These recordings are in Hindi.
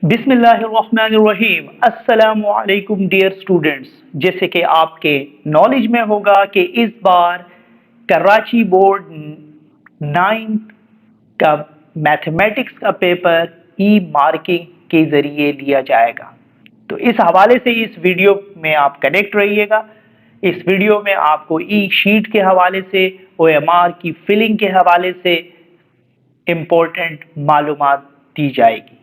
बिस्मिल्लाहिर्रहमानिर्रहीम। अस्सलामु अलैकुम डियर स्टूडेंट्स। जैसे कि आपके नॉलेज में होगा कि इस बार कराची बोर्ड 9th का मैथमेटिक्स का पेपर ई मार्किंग के ज़रिए लिया जाएगा। तो इस हवाले से इस वीडियो में आप कनेक्ट रहिएगा। इस वीडियो में आपको ई शीट के हवाले से, ओएमआर की फिलिंग के हवाले से इम्पोर्टेंट मालूमात दी जाएगी।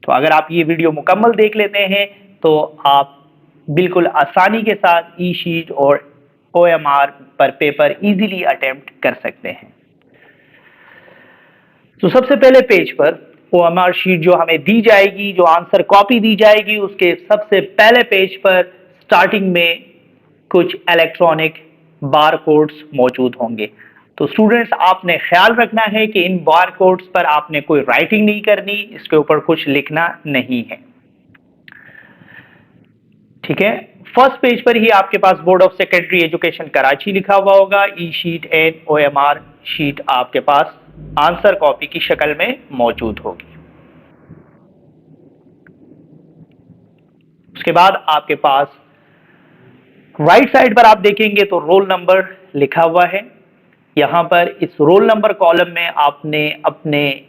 तो अगर आप ये वीडियो मुकम्मल देख लेते हैं तो आप बिल्कुल आसानी के साथ ई शीट और ओएमआर पर पेपर इजीली अटेम्प्ट कर सकते हैं। तो सबसे पहले पेज पर ओएमआर शीट जो हमें दी जाएगी, जो आंसर कॉपी दी जाएगी, उसके सबसे पहले पेज पर स्टार्टिंग में कुछ इलेक्ट्रॉनिक बार कोड्स मौजूद होंगे। तो स्टूडेंट्स, आपने ख्याल रखना है कि इन बार कोड्स पर आपने कोई राइटिंग नहीं करनी, इसके ऊपर कुछ लिखना नहीं है, ठीक है। फर्स्ट पेज पर ही आपके पास board of secondary education Karachi लिखा हुआ होगा। E sheet and OMR sheet आपके पास आंसर कॉपी की शक्ल में मौजूद होगी। उसके बाद आपके पास राइट साइड पर आप देखेंगे तो रोल नंबर लिखा हुआ है। यहां पर इस रोल नंबर कॉलम में आपने अपने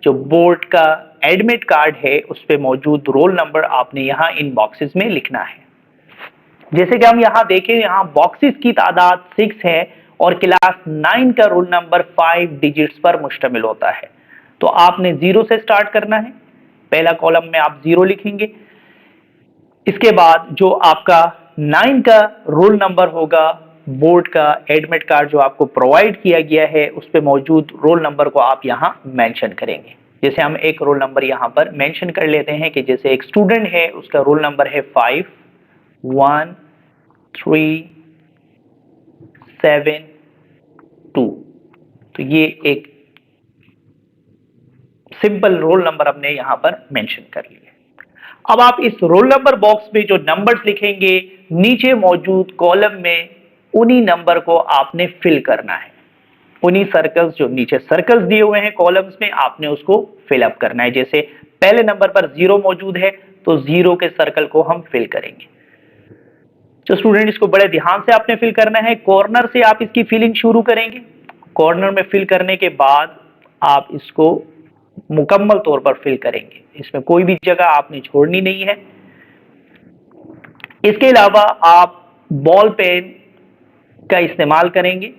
जो बोर्ड का एडमिट कार्ड है उस पे मौजूद रोल नंबर आपने यहां इन बॉक्सेस में लिखना है। जैसे कि हम यहां देखें, यहां बॉक्सेस की तादाद 6 है और क्लास 9 का रोल नंबर 5 डिजिट्स पर मुश्तमिल होता है। तो आपने 0 से स्टार्ट करना है। पहला कॉलम में आप 0 लिखेंगे। इसके बाद जो आपका 9 का रोल नंबर होगा, बोर्ड का एडमिट कार्ड जो आपको प्रोवाइड किया गया है उस पे मौजूद रोल नंबर को आप यहां मेंशन करेंगे। जैसे हम एक रोल नंबर यहां पर मेंशन कर लेते हैं कि जैसे एक स्टूडेंट है, उसका रोल नंबर है 5132। तो ये एक सिंपल रोल नंबर हमने यहां पर मेंशन कर लिया। अब आप इस रोल नंबर बॉक्स में जो नंबर्स लिखेंगे, नीचे मौजूद कॉलम में उन्हीं नंबर को आपने फिल करना है। उन्हीं सर्कल्स, जो नीचे सर्कल्स दिए हुए हैं कॉलम्स में, आपने उसको फिल अप करना है। जैसे पहले नंबर पर 0 मौजूद है तो 0 के सर्कल को हम फिल करेंगे। तो स्टूडेंट, इसको बड़े ध्यान से आपने फिल करना है। कॉर्नर से आप इसकी फिलिंग शुरू करेंगे। कॉर्नर में फिल करने के बाद आप इसको मुकम्मल तौर पर फिल करेंगे। इसमें कोई भी जगह आपने छोड़नी नहीं है। इसके अलावा आप बॉल पेन का इस्तेमाल करेंगे।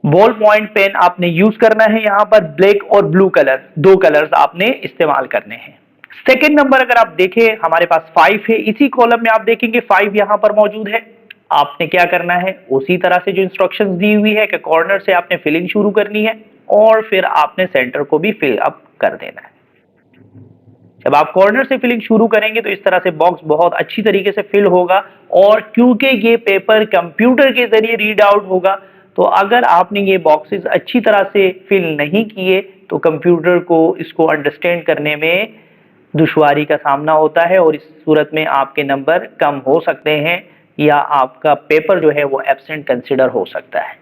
बॉल पॉइंट पेन आपने यूज करना है। यहां पर ब्लैक और ब्लू कलर, दो कलर्स आपने इस्तेमाल करने हैं। सेकेंड नंबर अगर आप देखें, हमारे पास 5 है। इसी कॉलम में आप देखेंगे 5 यहां पर मौजूद है। आपने क्या करना है, उसी तरह से जो इंस्ट्रक्शंस दी हुई है कि कॉर्नर से आपने फिलिंग शुरू करनी है और फिर आपने सेंटर को भी फिल अप कर देना है। जब आप कॉर्नर से फिलिंग शुरू करेंगे तो इस तरह से बॉक्स बहुत अच्छी तरीके से फिल होगा। और क्योंकि ये पेपर कंप्यूटर के जरिए रीड आउट होगा, तो अगर आपने ये बॉक्सेस अच्छी तरह से फिल नहीं किए तो कंप्यूटर को इसको अंडरस्टैंड करने में दुश्वारी का सामना होता है और इस सूरत में आपके नंबर कम हो सकते हैं या आपका पेपर जो है वो एब्सेंट कंसिडर हो सकता है।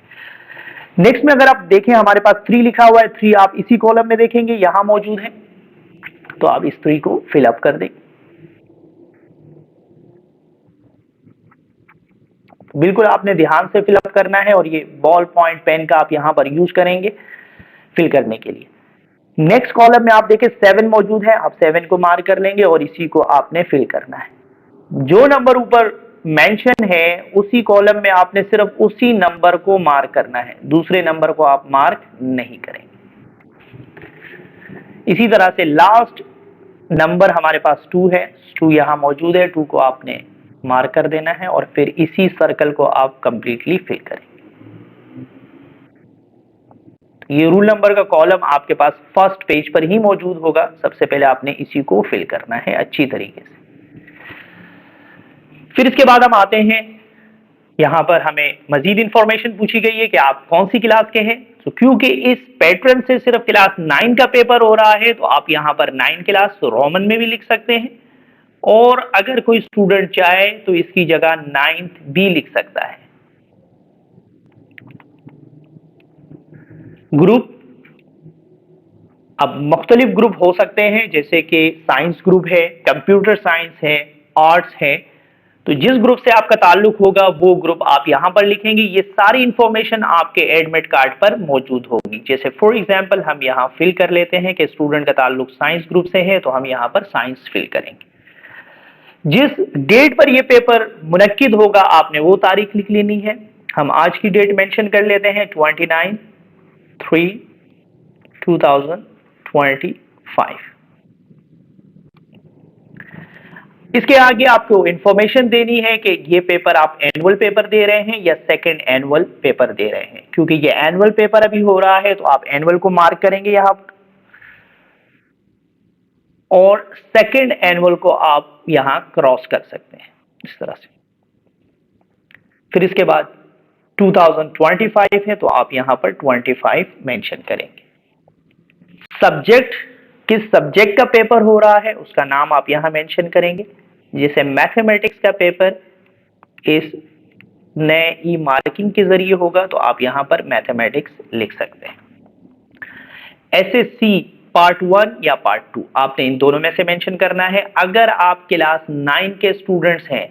नेक्स्ट में अगर आप देखें, हमारे पास 3 लिखा हुआ है। 3 आप इसी कॉलम में देखेंगे, यहां मौजूद है। तो आप इस 3 को फिल अप कर दें। बिल्कुल आपने ध्यान से फिल अप करना है और ये बॉल पॉइंट पेन का आप यहां पर यूज करेंगे फिल करने के लिए। नेक्स्ट कॉलम में आप देखें 7 मौजूद है। आप 7 को मार्क कर लेंगे और इसी को आपने फिल करना है। जो नंबर ऊपर मेंशन है उसी कॉलम में आपने सिर्फ उसी नंबर को मार्क करना है, दूसरे नंबर को आप मार्क नहीं करेंगे। इसी तरह से लास्ट नंबर हमारे पास 2 है। 2 यहां मौजूद है। 2 को आपने मार्क कर देना है और फिर इसी सर्कल को आप कंप्लीटली फिल करेंगे। ये रूल नंबर का कॉलम आपके पास फर्स्ट पेज पर ही मौजूद होगा। सबसे पहले आपने इसी को फिल करना है अच्छी तरीके से। फिर इसके बाद हम आते हैं, यहां पर हमें मजीद इंफॉर्मेशन पूछी गई है कि आप कौन सी क्लास के हैं। तो क्योंकि इस पैटर्न से सिर्फ क्लास 9 का पेपर हो रहा है तो आप यहां पर 9 क्लास रोमन में भी लिख सकते हैं और अगर कोई स्टूडेंट चाहे तो इसकी जगह 9th भी लिख सकता है। ग्रुप अब मुख्तलिफ ग्रुप हो सकते हैं, जैसे कि साइंस ग्रुप है, कंप्यूटर साइंस है, आर्ट्स है। तो जिस ग्रुप से आपका ताल्लुक होगा वो ग्रुप आप यहाँ पर लिखेंगे। ये सारी इंफॉर्मेशन आपके एडमिट कार्ड पर मौजूद होगी। जैसे फॉर एग्जांपल हम यहाँ फिल कर लेते हैं कि स्टूडेंट का ताल्लुक साइंस ग्रुप से है, तो हम यहाँ पर साइंस फिल करेंगे। जिस डेट पर यह पेपर मुनक्किद होगा आपने वो तारीख लिख लेनी है। हम आज की डेट मेंशन कर लेते हैं 29/3/2025। इसके आगे आपको इंफॉर्मेशन देनी है कि ये पेपर आप एनुअल पेपर दे रहे हैं या सेकंड एनुअल पेपर दे रहे हैं। क्योंकि ये एनुअल पेपर अभी हो रहा है तो आप एनुअल को मार्क करेंगे यहां पर, और सेकंड एनुअल को आप यहां क्रॉस कर सकते हैं इस तरह से। फिर इसके बाद 2025 है तो आप यहां पर 25 मेंशन करेंगे। सब्जेक्ट, किस सब्जेक्ट का पेपर हो रहा है उसका नाम आप यहां मेंशन करेंगे। जैसे मैथमेटिक्स का पेपर इस नए ई मार्किंग के जरिए होगा तो आप यहां पर मैथमेटिक्स लिख सकते हैं। एसएससी पार्ट 1 या पार्ट 2 आपने इन दोनों में से मेंशन करना है। अगर आप क्लास 9 के स्टूडेंट्स हैं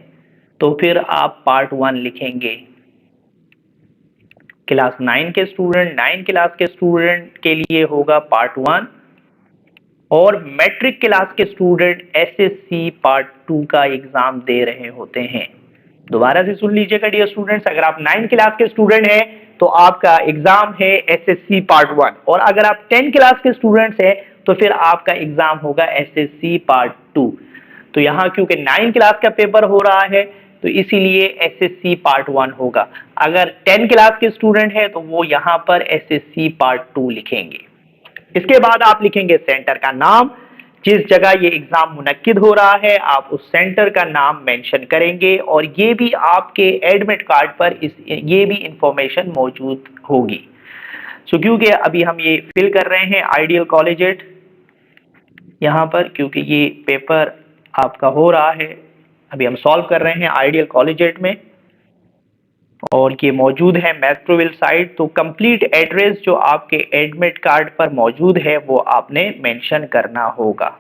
तो फिर आप पार्ट 1 लिखेंगे। क्लास 9 के स्टूडेंट, 9 क्लास के स्टूडेंट के लिए होगा पार्ट 1, और मैट्रिक क्लास के स्टूडेंट एसएससी पार्ट 2 का एग्जाम दे रहे होते हैं। दोबारा से सुन लीजिएगा डियर स्टूडेंट्स, अगर आप 9 क्लास के स्टूडेंट हैं तो आपका एग्जाम है एसएससी पार्ट 1, और अगर आप 10 क्लास के स्टूडेंट्स हैं तो फिर आपका एग्जाम होगा एसएससी पार्ट 2। तो यहाँ क्योंकि 9 क्लास का पेपर हो रहा है तो इसीलिए एसएससी पार्ट 1 होगा। अगर 10 क्लास के स्टूडेंट है तो वो यहाँ पर एसएससी पार्ट 2 लिखेंगे। इसके बाद आप लिखेंगे सेंटर का नाम, जिस जगह ये एग्जाम मुनक्किद हो रहा है आप उस सेंटर का नाम मेंशन करेंगे, और ये भी आपके एडमिट कार्ड पर ये भी इंफॉर्मेशन मौजूद होगी। सो क्योंकि अभी हम ये फिल कर रहे हैं आइडियल कॉलेजिएट यहाँ पर, क्योंकि ये पेपर आपका हो रहा है, अभी हम सॉल्व कर रहे हैं आइडियल कॉलेजिएट में, और ये मौजूद है मैथ्रोविल साइट। तो कंप्लीट एड्रेस जो आपके एडमिट कार्ड पर मौजूद है वो आपने मेंशन करना होगा।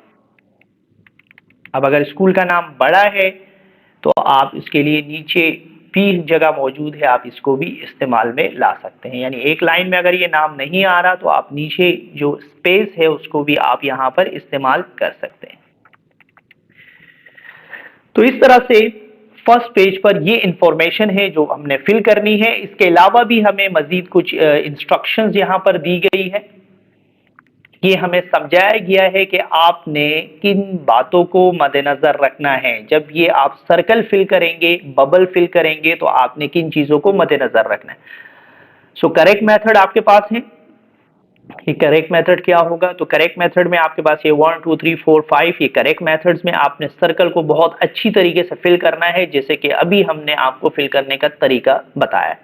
अब अगर स्कूल का नाम बड़ा है तो आप इसके लिए नीचे भी जगह मौजूद है, आप इसको भी इस्तेमाल में ला सकते हैं। यानी एक लाइन में अगर ये नाम नहीं आ रहा तो आप नीचे जो स्पेस है उसको भी आप यहां पर इस्तेमाल कर सकते हैं। तो इस तरह से फर्स्ट पेज पर ये इंफॉर्मेशन है जो हमने फिल करनी है। इसके अलावा भी हमें मजीद कुछ इंस्ट्रक्शंस यहां पर दी गई है। ये हमें समझाया गया है कि आपने किन बातों को मद्देनजर रखना है। जब ये आप सर्कल फिल करेंगे, बबल फिल करेंगे, तो आपने किन चीजों को मद्देनजर रखना है। सो करेक्ट मेथड आपके पास है। ये करेक्ट मेथड क्या होगा, तो करेक्ट मेथड में आपके पास ये 1 2 3 4 5 ये करेक्ट मेथड्स में आपने सर्कल को बहुत अच्छी तरीके से फिल करना है, जैसे कि अभी हमने आपको फिल करने का तरीका बताया है।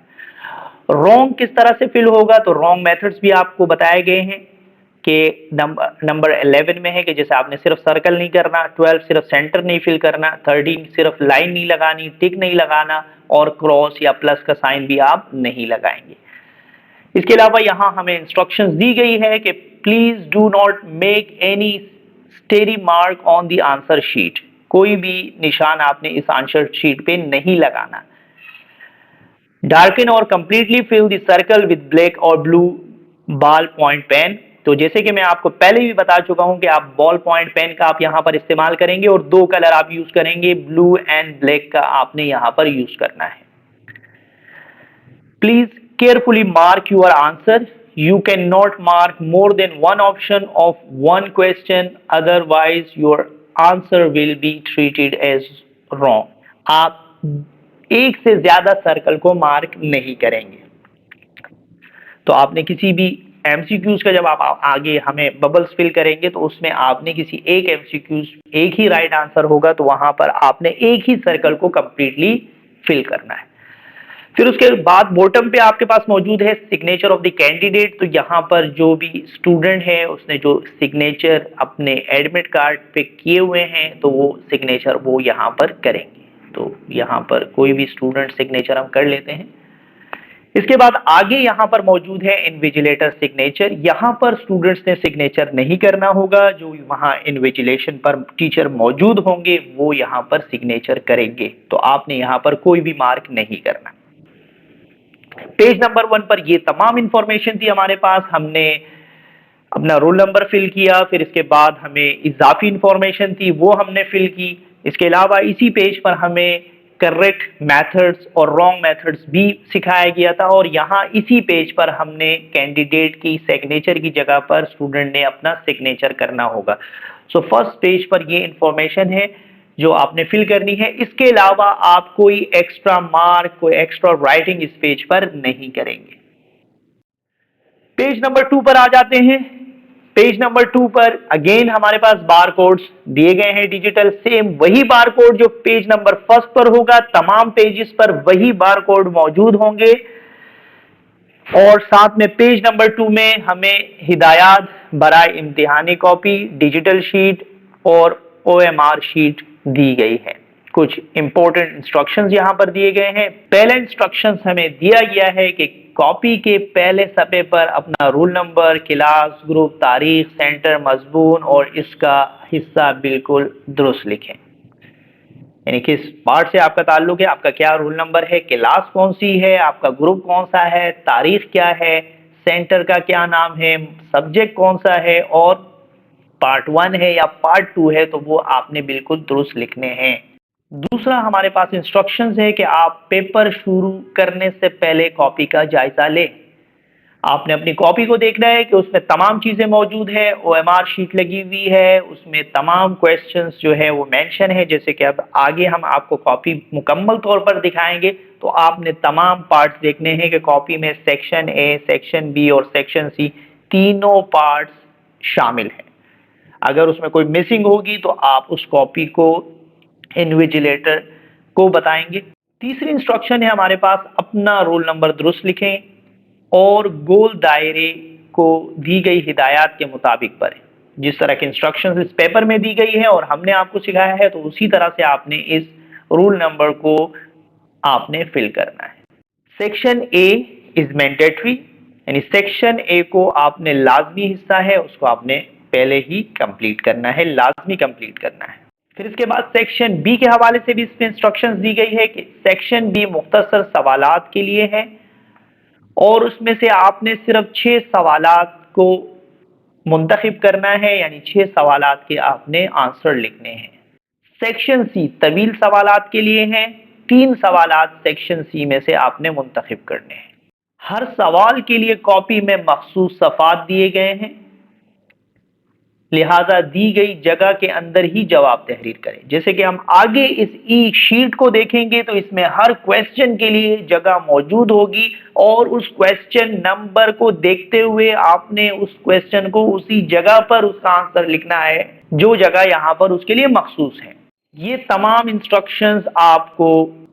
रॉन्ग किस तरह से फिल होगा, तो रॉन्ग मेथड्स भी आपको बताए गए हैं कि नंबर 11 में है कि जैसे आपने सिर्फ सर्कल नहीं करना, 12 सिर्फ सेंटर नहीं फिल करना, 13 सिर्फ लाइन नहीं लगानी, टिक नहीं लगाना, और क्रॉस या प्लस का साइन भी आप नहीं लगाएंगे। इसके अलावा यहां हमें इंस्ट्रक्शंस दी गई है कि please do not make any स्टेरी mark on the answer sheet. कोई भी निशान आपने इस आंसर शीट पे नहीं लगाना। डार्कन और completely fill the circle with black और ब्लू बॉल पॉइंट पेन। तो जैसे कि मैं आपको पहले भी बता चुका हूं कि आप बॉल पॉइंट पेन का आप यहां पर इस्तेमाल करेंगे, और 2 कलर आप यूज करेंगे, ब्लू एंड ब्लैक का आपने यहां पर यूज करना है। Please carefully mark your answer. You cannot mark more than one option of one question, otherwise your answer will be treated as wrong. आप एक से ज्यादा सर्कल को मार्क नहीं करेंगे। तो आपने किसी भी एमसीक्यूज का जब आप आगे हमें बबल्स फिल करेंगे तो उसमें आपने किसी एक एमसीक्यूज एक ही राइट आंसर होगा, तो वहां पर आपने एक ही सर्कल को कंप्लीटली फिल करना है। फिर उसके बाद बॉटम पे आपके पास मौजूद है सिग्नेचर ऑफ द कैंडिडेट। तो यहाँ पर जो भी स्टूडेंट है उसने जो सिग्नेचर अपने एडमिट कार्ड पे किए हुए हैं तो वो सिग्नेचर वो यहाँ पर करेंगे। तो यहाँ पर कोई भी स्टूडेंट सिग्नेचर हम कर लेते हैं। इसके बाद आगे यहां पर मौजूद है इन्विजिलेटर सिग्नेचर। यहां पर स्टूडेंट्स ने सिग्नेचर नहीं करना होगा, जो वहां इन्विजिलेशन पर टीचर मौजूद होंगे वो यहां पर सिग्नेचर करेंगे, तो आपने यहां पर कोई भी मार्क नहीं करना। पेज नंबर 1 पर ये तमाम इंफॉर्मेशन थी हमारे पास। हमने अपना रोल नंबर फिल किया, फिर इसके बाद हमें इजाफी इंफॉर्मेशन थी वो हमने फिल की। इसके अलावा इसी पेज पर हमें करेक्ट मेथड्स और रॉन्ग मेथड्स भी सिखाया गया था, और यहाँ इसी पेज पर हमने कैंडिडेट की सिग्नेचर की जगह पर स्टूडेंट ने अपना सिग्नेचर करना होगा। सो फर्स्ट पेज पर ये इंफॉर्मेशन है जो आपने फिल करनी है। इसके अलावा आप कोई एक्स्ट्रा मार्क, कोई एक्स्ट्रा राइटिंग इस पेज पर नहीं करेंगे। पेज नंबर 2 पर आ जाते हैं। पेज नंबर 2 पर अगेन हमारे पास बार कोड्स दिए गए हैं डिजिटल, सेम वही बार कोड जो पेज नंबर 1 पर होगा, तमाम पेजेस पर वही बार कोड मौजूद होंगे। और साथ में पेज नंबर 2 में हमें हिदायत बराए इम्तिहानी कॉपी, डिजिटल शीट और OMR शीट दी गई है। कुछ इंपॉर्टेंट इंस्ट्रक्शंस यहां पर दिए गए हैं। पहला इंस्ट्रक्शंस हमें दिया गया है कि कॉपी के पहले सफ़े पर अपना रोल नंबर, क्लास, ग्रुप, तारीख, सेंटर, मजमून और इसका हिस्सा बिल्कुल दुरुस्त लिखें। यानी किस पार्ट से आपका ताल्लुक है, आपका क्या रोल नंबर है, क्लास कौन सी है, आपका ग्रुप कौन सा है, तारीख क्या है, सेंटर का क्या नाम है, सब्जेक्ट कौन सा है, और पार्ट 1 है या पार्ट 2 है, तो वो आपने बिल्कुल दुरुस्त लिखने हैं। दूसरा हमारे पास इंस्ट्रक्शंस है कि आप पेपर शुरू करने से पहले कॉपी का जायजा लें। आपने अपनी कॉपी को देखना है कि उसमें तमाम चीजें मौजूद है, OMR शीट लगी हुई है, उसमें तमाम क्वेश्चंस जो है वो मेंशन है। जैसे कि अब आगे हम आपको कॉपी मुकम्मल तौर पर दिखाएंगे, तो आपने तमाम पार्ट्स देखने हैं कि कॉपी में सेक्शन ए, सेक्शन बी और सेक्शन सी तीनों पार्ट्स शामिल हैं। अगर उसमें कोई मिसिंग होगी तो आप उस कॉपी को इन्विजिलेटर को बताएंगे। तीसरी इंस्ट्रक्शन है हमारे पास, अपना रोल नंबर दुरुस्त लिखें और गोल दायरे को दी गई हिदायत के मुताबिक भरें। जिस तरह की इंस्ट्रक्शंस इस पेपर में दी गई है और हमने आपको सिखाया है, तो उसी तरह से आपने इस रोल नंबर को आपने फिल करना है। सेक्शन ए इज मैंडेटरी, यानी सेक्शन ए को आपने लाजमी हिस्सा है उसको आपने पहले ही कंप्लीट करना है, लाजमी कंप्लीट करना है। फिर इसके बाद सेक्शन बी के हवाले से भी इसमें इंस्ट्रक्शंस दी गई है कि सेक्शन बी मुख्तसर सवालात के लिए है और उसमें से आपने सिर्फ 6 सवालात को मुंतखब करना है, यानी 6 सवालात के आपने आंसर लिखने हैं। सेक्शन सी तवील सवालात के लिए हैं, 3 सवालात सेक्शन सी में से आपने मुंतखब करने हैं। हर सवाल के लिए कॉपी में मखसूस सफ़ात दिए गए हैं, लिहाजा दी गई जगह के अंदर ही जवाब तहरीर करें। जैसे कि हम आगे इस ई शीट को देखेंगे तो इसमें हर क्वेश्चन के लिए जगह मौजूद होगी और उस क्वेश्चन नंबर को देखते हुए आपने उस क्वेश्चन को उसी जगह पर उसका आंसर लिखना है जो जगह यहां पर उसके लिए मखसूस है। ये तमाम इंस्ट्रक्शंस आपको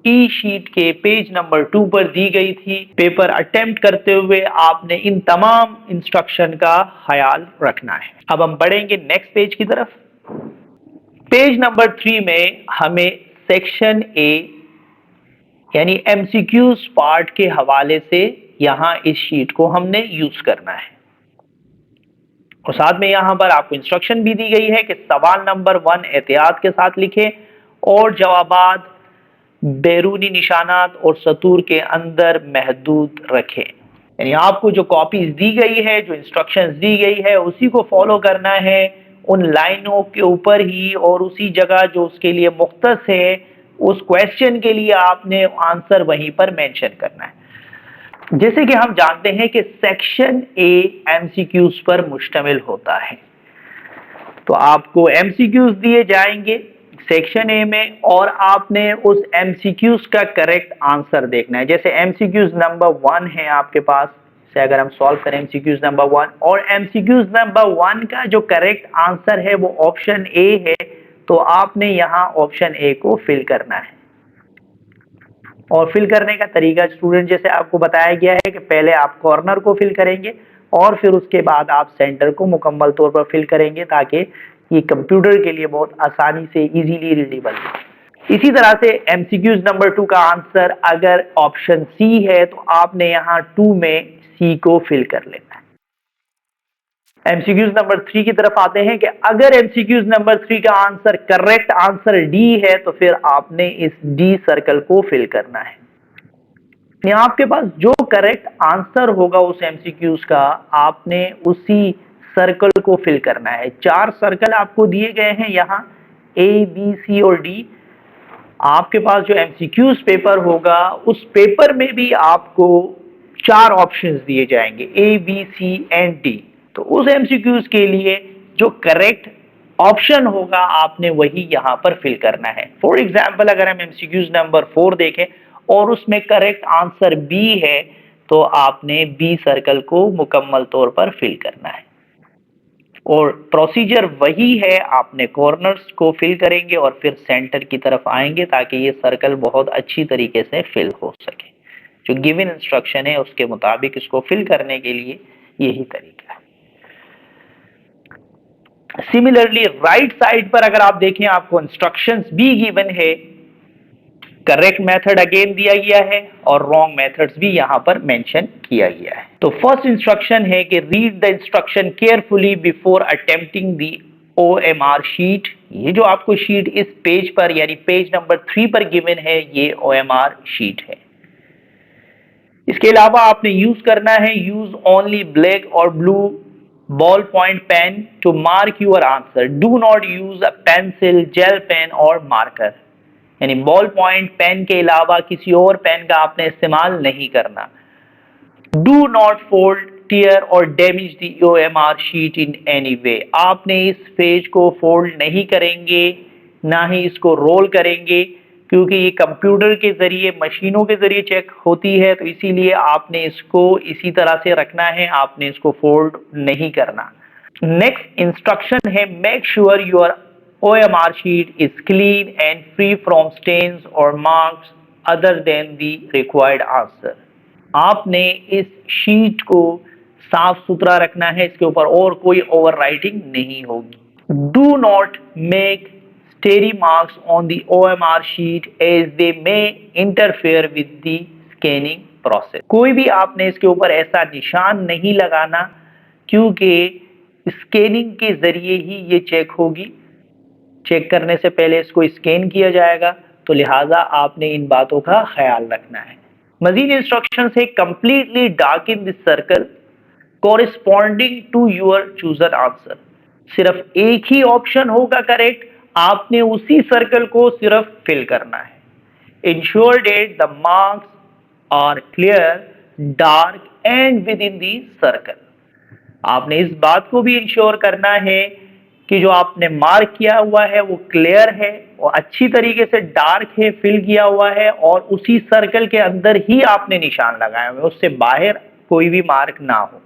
ई शीट के पेज नंबर 2 पर दी गई थी। पेपर अटेम्प्ट करते हुए आपने इन तमाम इंस्ट्रक्शन का ख्याल रखना है। अब हम बढ़ेंगे नेक्स्ट पेज की तरफ। पेज नंबर 3 में हमें सेक्शन ए यानी MCQs पार्ट के हवाले से यहां इस शीट को हमने यूज करना है और साथ में यहां पर आपको इंस्ट्रक्शन भी दी गई है कि सवाल नंबर 1 एहतियात के साथ लिखें और जवाबात बैरूनी निशानात और सतूर के अंदर महदूद रखें। यानी आपको जो कॉपीज दी गई है, जो इंस्ट्रक्शंस दी गई है, उसी को फॉलो करना है, उन लाइनों के ऊपर ही और उसी जगह जो उसके लिए मुख्तस है, उस क्वेश्चन के लिए आपने आंसर वहीं पर मेंशन करना है। जैसे कि हम जानते हैं कि सेक्शन ए MCQs पर मुश्तमिल होता है, तो आपको MCQs दिए जाएंगे सेक्शन ए में और आपने उस MCQs का करेक्ट आंसर देखना है। जैसे MCQs नंबर 1 है आपके पास से, अगर हम सॉल्व करें MCQs नंबर 1 और MCQs नंबर 1 का जो करेक्ट आंसर है वो ऑप्शन ए है, तो आपने यहाँ ऑप्शन ए को फिल करना है। और फिल करने का तरीका स्टूडेंट जैसे आपको बताया गया है कि पहले आप कॉर्नर को फिल करेंगे और फिर उसके बाद आप सेंटर को मुकम्मल तौर पर फिल करेंगे ताकि ये कंप्यूटर के लिए बहुत आसानी से इजीली रीडेबल है। इसी तरह से एमसीक्यूज नंबर 2 का आंसर अगर ऑप्शन सी है तो आपने यहां 2 में सी को फिल कर लेना है। एमसीक्यूज नंबर 3 की तरफ आते हैं कि अगर एमसीक्यूज नंबर 3 का आंसर करेक्ट आंसर डी है तो फिर आपने इस डी सर्कल को फिल करना है। यहां आपके पास जो करेक्ट आंसर होगा उस एमसीक्यूज का आपने उसी सर्कल को फिल करना है। 4 सर्कल आपको दिए गए हैं यहां ए बी सी और डी। आपके पास जो एमसीक्यूज पेपर होगा उस पेपर में भी आपको 4 ऑप्शंस दिए जाएंगे A B C and D. तो उस एमसीक्यूज के लिए जो करेक्ट ऑप्शन होगा आपने वही यहां पर फिल करना है। फॉर एग्जाम्पल अगर हम एमसीक्यूज नंबर 4 देखें और उसमें करेक्ट आंसर बी है तो आपने बी सर्कल को मुकम्मल तौर पर फिल करना है और प्रोसीजर वही है। आपने कॉर्नर्स को फिल करेंगे और फिर सेंटर की तरफ आएंगे ताकि ये सर्कल बहुत अच्छी तरीके से फिल हो सके। जो गिवन इंस्ट्रक्शन है उसके मुताबिक इसको फिल करने के लिए यही तरीका है। सिमिलरली राइट साइड पर अगर आप देखें आपको इंस्ट्रक्शंस भी गिवन है, करेक्ट मेथड अगेन दिया गया है और रॉन्ग मेथड्स भी यहां पर मेंशन किया गया है। तो फर्स्ट इंस्ट्रक्शन है कि read the instruction carefully before attempting the OMR sheet. ये जो आपको शीट इस पेज पर यानी पेज नंबर 3 पर गिवन है ये ओएमआर शीट है। इसके अलावा आपने यूज करना है यूज ओनली ब्लैक और blue ball point pen to mark your answer. Do not use a pencil, gel pen और मार्कर। यानी बॉल पॉइंट पेन के अलावा किसी और पेन का आपने इस्तेमाल नहीं करना। डू नॉट फोल्ड, टीयर और damage the OMR sheet in any way. आपने इस पेज को फोल्ड नहीं करेंगे ना ही इसको रोल करेंगे क्योंकि ये कंप्यूटर के जरिए मशीनों के जरिए चेक होती है तो इसीलिए आपने इसको इसी तरह से रखना है, आपने इसको फोल्ड नहीं करना। नेक्स्ट इंस्ट्रक्शन है make sure your OMR sheet is clean and free from stains or marks other than the required answer। आपने इस शीट को साफ सुथरा रखना है, इसके ऊपर और कोई ओवरराइटिंग नहीं होगी। Do not make स्टेरी marks on the OMR sheet as they may interfere with the scanning process। कोई भी आपने इसके ऊपर ऐसा निशान नहीं लगाना क्योंकि स्कैनिंग के जरिए ही ये चेक होगी। चेक करने से पहले इसको स्कैन किया जाएगा तो लिहाजा आपने इन बातों का ख्याल रखना है। मजीद इंस्ट्रक्शन है completely darken this circle corresponding to your chosen answer. सिर्फ एक ही ऑप्शन होगा करेक्ट, आपने उसी सर्कल को सिर्फ फिल करना है। Ensure that the marks are clear, dark and within the circle. आपने इस बात को भी इंश्योर करना है कि जो आपने मार्क किया हुआ है वो क्लियर है और अच्छी तरीके से डार्क है, फिल किया हुआ है और उसी सर्कल के अंदर ही आपने निशान लगाए हुए, उससे बाहर कोई भी मार्क ना हो।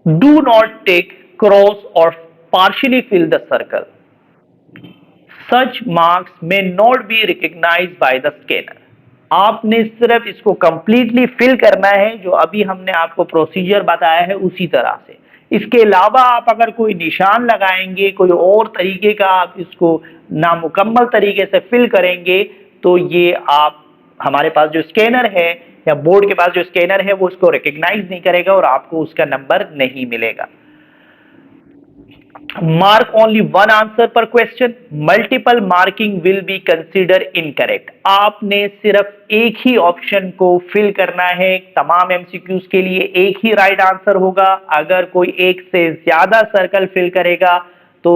डू नॉट टेक क्रॉस और partially fill the circle. Such marks may not be recognized by the scanner. आपने सिर्फ इसको कंप्लीटली फिल करना है, जो अभी हमने आपको प्रोसीजर बताया है उसी तरह से। इसके अलावा आप अगर कोई निशान लगाएंगे, कोई और तरीके का आप इसको नामुकम्मल तरीके से फिल करेंगे तो ये आप हमारे पास जो स्कैनर है या बोर्ड के पास जो स्कैनर है वो उसको रिकॉग्नाइज नहीं करेगा और आपको उसका नंबर नहीं मिलेगा। मार्क ओनली वन आंसर पर question, multiple marking will be consider incorrect. आपने सिर्फ एक ही ऑप्शन को फिल करना है। तमाम एमसीक्यूज के लिए एक ही राइट आंसर होगा। अगर कोई एक से ज्यादा सर्कल फिल करेगा तो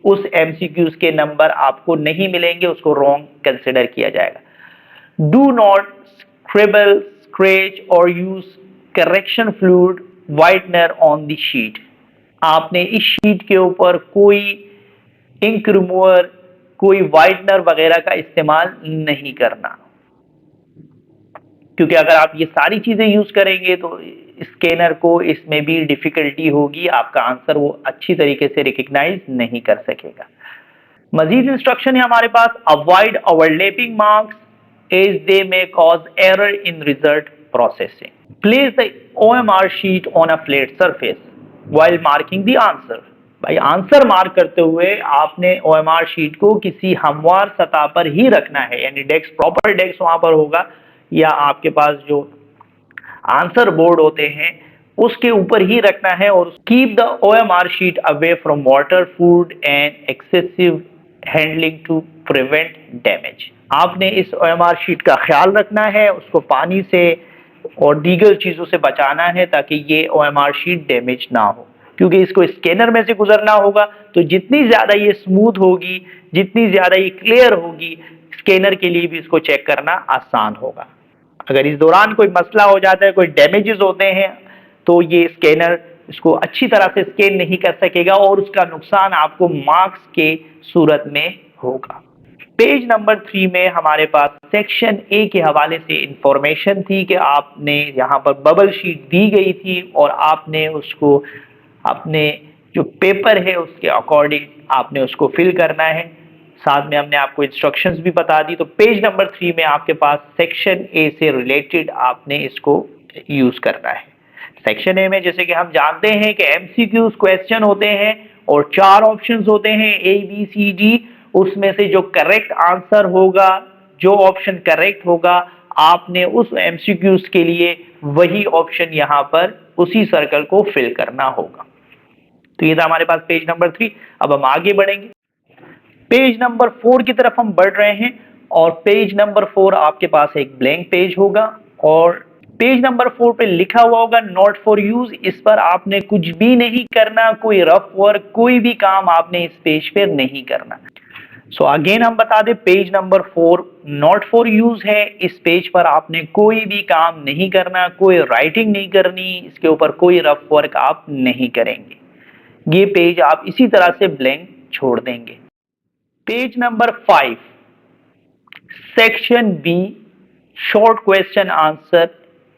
उस एमसीक्यूज के नंबर आपको नहीं मिलेंगे, उसको रॉन्ग कंसीडर किया जाएगा। डू नॉट स्क्रिबल, स्क्रैच और use correction fluid whitener on the sheet. आपने इस शीट के ऊपर कोई इंक रिमूवर, कोई व्हाइटनर वगैरह का इस्तेमाल नहीं करना क्योंकि अगर आप ये सारी चीजें यूज करेंगे तो स्कैनर को इसमें भी डिफिकल्टी होगी, आपका आंसर वो अच्छी तरीके से रिकॉग्नाइज नहीं कर सकेगा। मजीद इंस्ट्रक्शन है हमारे पास, avoid overlapping marks as they may cause error in result processing. Place the OMR sheet on a flat surface while marking the answer भाई आंसर मार्क करते हुए आपने ओएमआर शीट को किसी हमवार सतह पर ही रखना है, यानी डेस्क, प्रॉपर डेस्क वहां पर होगा या आपके पास जो आंसर बोर्ड होते हैं उसके ऊपर ही रखना है। और keep the OMR sheet away from water, food and excessive handling to prevent damage. आपने इस ओएमआर शीट का ख्याल रखना है, उसको पानी से और दीगर चीजों से बचाना है ताकि ये ओएमआर शीट डैमेज ना हो, क्योंकि इसको स्कैनर में से गुजरना होगा। तो जितनी ज्यादा ये स्मूथ होगी, जितनी ज्यादा ये क्लियर होगी, स्कैनर के लिए भी इसको चेक करना आसान होगा। अगर इस दौरान कोई मसला हो जाता है, कोई डैमेजेस होते हैं, तो ये स्कैनर इसको अच्छी तरह से स्कैन नहीं कर सकेगा और उसका नुकसान आपको मार्क्स के सूरत में होगा। पेज नंबर 3 में हमारे पास सेक्शन ए के हवाले से इंफॉर्मेशन थी कि आपने यहाँ पर बबल शीट दी गई थी और आपने उसको अपने जो पेपर है उसके अकॉर्डिंग आपने उसको फिल करना है। साथ में हमने आपको इंस्ट्रक्शंस भी बता दी। तो पेज नंबर 3 में आपके पास सेक्शन ए से रिलेटेड आपने इसको यूज करना है। सेक्शन ए में जैसे कि हम जानते हैं कि एमसीक्यूज क्वेश्चन होते हैं और 4 ऑप्शंस होते हैं ए बी सी डी। उसमें से जो करेक्ट आंसर होगा, जो ऑप्शन करेक्ट होगा, आपने उस एमसीक्यूज के लिए वही ऑप्शन यहां पर उसी सर्कल को फिल करना होगा। तो ये था हमारे पास पेज नंबर 3। अब हम आगे बढ़ेंगे, पेज नंबर 4 की तरफ हम बढ़ रहे हैं और पेज नंबर 4 आपके पास एक ब्लैंक पेज होगा और पेज नंबर 4 पे लिखा हुआ होगा नॉट फॉर यूज। इस पर आपने कुछ भी नहीं करना, कोई रफ वर्क, कोई भी काम आपने इस पेज पे नहीं करना। सो अगेन हम बता दें, page number 4 not for use है। इस पेज पर आपने कोई भी काम नहीं करना, कोई राइटिंग नहीं करनी, इसके ऊपर कोई रफ वर्क आप नहीं करेंगे। ये पेज आप इसी तरह से ब्लैंक छोड़ देंगे। Page number 5 section B short question answer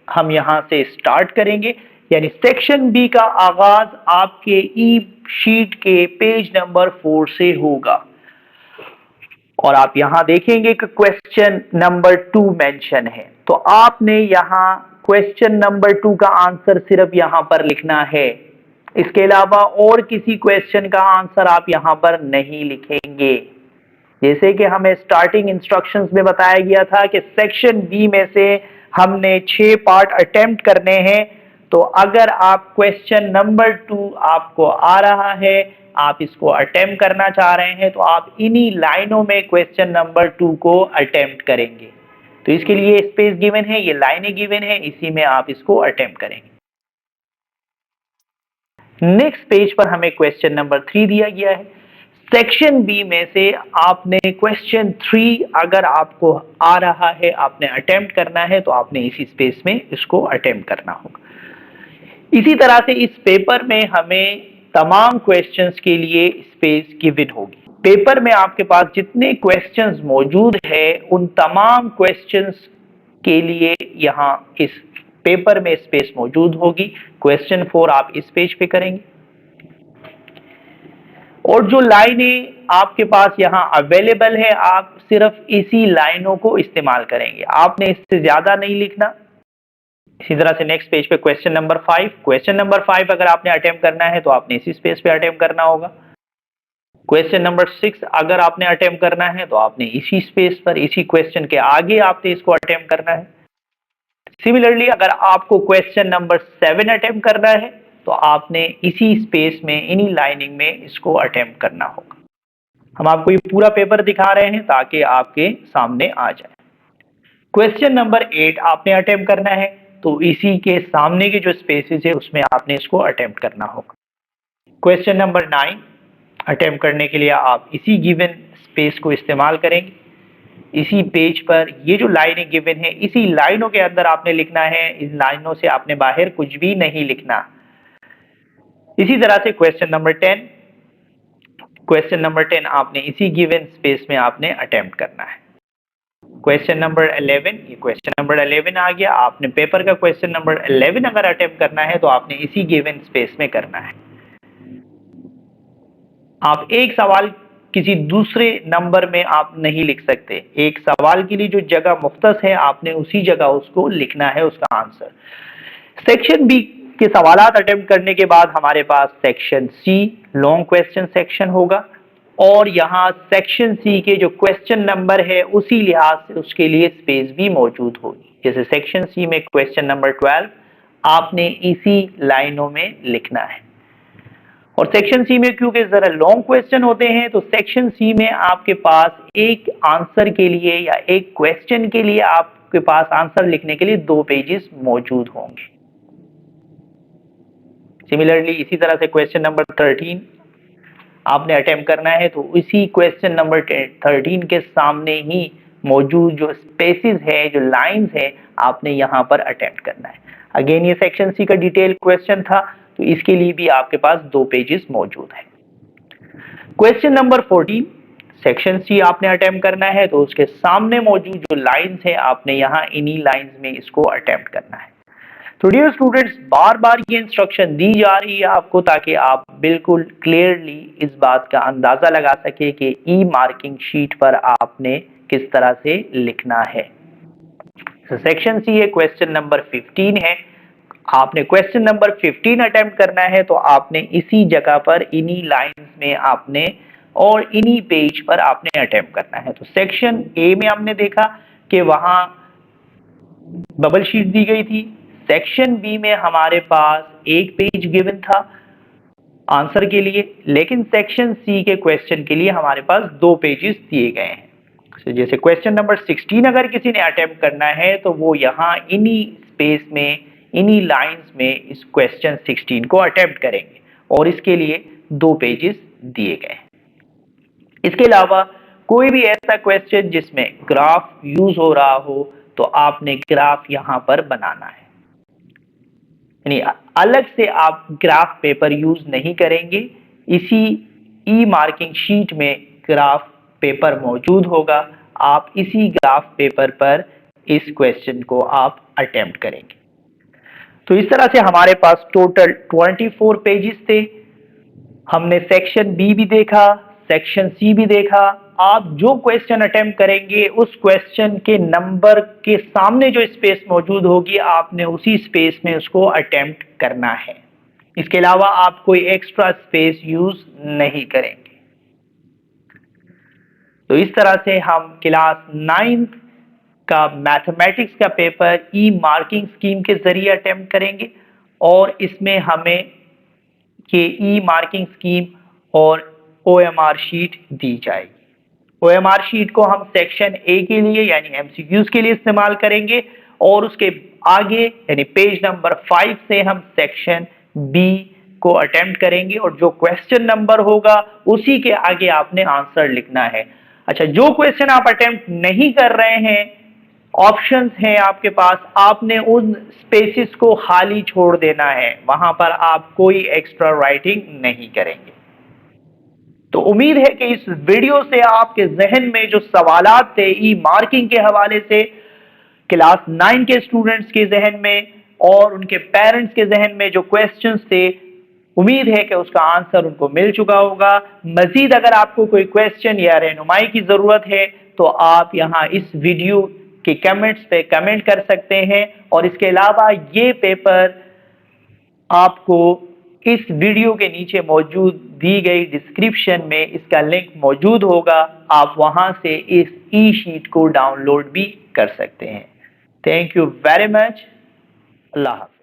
हम यहां से स्टार्ट करेंगे, यानी सेक्शन बी का आगाज आपके ई शीट के पेज नंबर 4 से होगा और आप यहां देखेंगे कि क्वेश्चन नंबर 2 मेंशन है। तो आपने यहां क्वेश्चन नंबर 2 का आंसर सिर्फ यहां पर लिखना है, इसके अलावा और किसी क्वेश्चन का आंसर आप यहां पर नहीं लिखेंगे। जैसे कि हमें स्टार्टिंग इंस्ट्रक्शंस में बताया गया था कि सेक्शन बी में से हमने 6 पार्ट अटेम्प्ट करने हैं। तो अगर आप क्वेश्चन नंबर 2 आपको आ रहा है, आप इसको अटेम्प्ट करना चाह रहे हैं, तो आप इन्हीं लाइनों में क्वेश्चन नंबर 2 को अटेम्प्ट करेंगे। तो इसके लिए स्पेस गिवन है, ये लाइनें गिवन है, इसी में आप इसको अटेम्प्ट करेंगे। नेक्स्ट पेज पर हमें क्वेश्चन नंबर 3 दिया गया है। सेक्शन बी में से आपने क्वेश्चन 3 अगर आपको आ रहा है, आपने अटेम्प्ट करना है, तो आपने इसी स्पेस में इसको अटेम्प्ट करना होगा। इसी तरह से इस पेपर में हमें तमाम क्वेश्चंस के लिए स्पेस गिवन होगी। पेपर में आपके पास जितने क्वेश्चंस मौजूद है उन तमाम क्वेश्चंस के लिए यहां इस पेपर में स्पेस मौजूद होगी। क्वेश्चन 4 आप इस पेज पे करेंगे और जो लाइनें आपके पास यहां अवेलेबल है, आप सिर्फ इसी लाइनों को इस्तेमाल करेंगे, आपने इससे ज्यादा नहीं लिखना। इसी तरह से नेक्स्ट पेज पे क्वेश्चन नंबर 5, क्वेश्चन नंबर 5 अगर आपने अटेम्प्ट करना है तो आपने इसी स्पेस पे अटेम्प्ट करना होगा। क्वेश्चन नंबर 6 अगर आपने अटेम्प्ट करना है तो आपने इसी स्पेस पर, इसी क्वेश्चन के आगे आपने इसको अटेम्प्ट करना है। सिमिलरली अगर आपको क्वेश्चन नंबर 7 अटेम्प्ट करना है तो आपने इसी स्पेस में, इन्हीं लाइनिंग में इसको अटेम्प्ट करना होगा। हम आपको ये पूरा पेपर दिखा रहे हैं ताकि आपके सामने आ जाए। क्वेश्चन नंबर 8 आपने अटेम्प्ट करना है तो इसी के सामने के जो स्पेसेस है उसमें आपने इसको अटेम्प्ट करना होगा। क्वेश्चन नंबर 9 अटेम्प्ट करने के लिए आप इसी गिवन स्पेस को इस्तेमाल करेंगे। इसी पेज पर ये जो लाइनें गिवन है, इसी लाइनों के अंदर आपने लिखना है, इन लाइनों से आपने बाहर कुछ भी नहीं लिखना। इसी तरह से क्वेश्चन नंबर 10, क्वेश्चन नंबर 10 आपने इसी गिवन स्पेस में आपने अटेम्प्ट करना है। क्वेश्चन नंबर 11, ये क्वेश्चन नंबर 11 आ गया। आपने पेपर का क्वेश्चन नंबर 11 अगर अटेम्प्ट करना है तो आपने इसी गिवन स्पेस में करना है। आप एक सवाल किसी दूसरे नंबर में आप नहीं लिख सकते। एक सवाल के लिए जो जगह मुख्तस है, आपने उसी जगह उसको लिखना है, उसका आंसर। सेक्शन बी के सवालात अटेम्प्ट करने के बाद हमारे पास section C long question section होगा और यहाँ सेक्शन सी के जो क्वेश्चन नंबर है उसी लिहाज से उसके लिए स्पेस भी मौजूद होगी। जैसे सेक्शन सी में क्वेश्चन नंबर 12 आपने इसी लाइनों में लिखना है और सेक्शन सी में क्योंकि जरा लॉन्ग क्वेश्चन होते हैं तो सेक्शन सी में आपके पास एक आंसर के लिए या एक क्वेश्चन के लिए आपके पास आंसर लिखने के लिए 2 पेजेस मौजूद होंगे। सिमिलरली इसी तरह से क्वेश्चन नंबर 13 आपने अटेम्प्ट करना है तो इसी क्वेश्चन नंबर 13 के सामने ही मौजूद जो स्पेसेस है, जो लाइंस है, आपने यहां पर अटेम्प्ट करना है। अगेन ये सेक्शन सी का डिटेल क्वेश्चन था तो इसके लिए भी आपके पास 2 पेजेस मौजूद है। क्वेश्चन नंबर 14 सेक्शन सी आपने अटेम्प्ट करना है तो उसके सामने मौजूद जो लाइंस है आपने यहाँ इन्हीं लाइंस में इसको अटेम्प्ट करना है। तो डियर स्टूडेंट्स, बार बार ये इंस्ट्रक्शन दी जा रही है आपको ताकि आप बिल्कुल क्लियरली इस बात का अंदाजा लगा सके कि ई मार्किंग शीट पर आपने किस तरह से लिखना है। सेक्शन सी है, क्वेश्चन नंबर 15 है। आपने क्वेश्चन नंबर 15 अटेम्प्ट करना है तो आपने इसी जगह पर इन्हीं लाइंस में आपने और इन्हीं पेज पर आपने अटेम्प्ट करना है। तो सेक्शन ए में हमने देखा कि वहां बबल शीट दी गई थी। सेक्शन बी में हमारे पास एक पेज गिवन था आंसर के लिए, लेकिन सेक्शन सी के क्वेश्चन के लिए हमारे पास 2 पेजेस दिए गए हैं। तो जैसे क्वेश्चन नंबर 16 अगर किसी ने अटेम्प्ट करना है तो वो यहाँ इन्हीं स्पेस में, इन्हीं लाइंस में इस क्वेश्चन 16 को अटेम्प्ट करेंगे और इसके लिए 2 पेजेस दिए गए हैं। इसके अलावा कोई भी ऐसा क्वेश्चन जिसमें ग्राफ यूज हो रहा हो तो आपने ग्राफ यहां पर बनाना है, यानी अलग से आप ग्राफ पेपर यूज नहीं करेंगे। इसी ई मार्किंग शीट में ग्राफ पेपर मौजूद होगा, आप इसी ग्राफ पेपर पर इस क्वेश्चन को आप अटेम्प्ट करेंगे। तो इस तरह से हमारे पास टोटल 24 पेजेस थे। हमने सेक्शन बी भी देखा, सेक्शन सी भी देखा। आप जो क्वेश्चन अटेम्प्ट करेंगे उस क्वेश्चन के नंबर के सामने जो स्पेस मौजूद होगी आपने उसी स्पेस में उसको अटेम्प्ट करना है। इसके अलावा आप कोई एक्स्ट्रा स्पेस यूज नहीं करेंगे। तो इस तरह से हम क्लास 9th का मैथमेटिक्स का पेपर ई मार्किंग स्कीम के जरिए अटेम्प्ट करेंगे और इसमें हमें कि ई मार्किंग स्कीम और ओएमआर शीट दी जाएगी। ओएमआर शीट को हम सेक्शन ए के लिए यानी एमसीक्यूज के लिए इस्तेमाल करेंगे और उसके आगे यानी पेज नंबर 5 से हम सेक्शन बी को अटेम्प्ट करेंगे और जो क्वेश्चन नंबर होगा उसी के आगे आपने आंसर लिखना है। अच्छा, जो क्वेश्चन आप अटेम्प्ट नहीं कर रहे हैं, ऑप्शंस हैं आपके पास, आपने उन स्पेसेस को खाली छोड़ देना है, वहां पर आप कोई एक्स्ट्रा राइटिंग नहीं करेंगे। तो उम्मीद है कि इस वीडियो से आपके जहन में जो सवालात थे ई मार्किंग के हवाले से क्लास 9 के स्टूडेंट्स के जहन में और उनके पेरेंट्स के जहन में जो क्वेश्चंस थे, उम्मीद है कि उसका आंसर उनको मिल चुका होगा। मजीद अगर आपको कोई क्वेश्चन या रहनुमाई की जरूरत है तो आप यहाँ इस वीडियो के कमेंट्स पे कमेंट कर सकते हैं और इसके अलावा ये पेपर आपको इस वीडियो के नीचे मौजूद दी गई डिस्क्रिप्शन में इसका लिंक मौजूद होगा, आप वहां से इस ई शीट को डाउनलोड भी कर सकते हैं। Thank you very much. अल्लाह हाफ़िज़।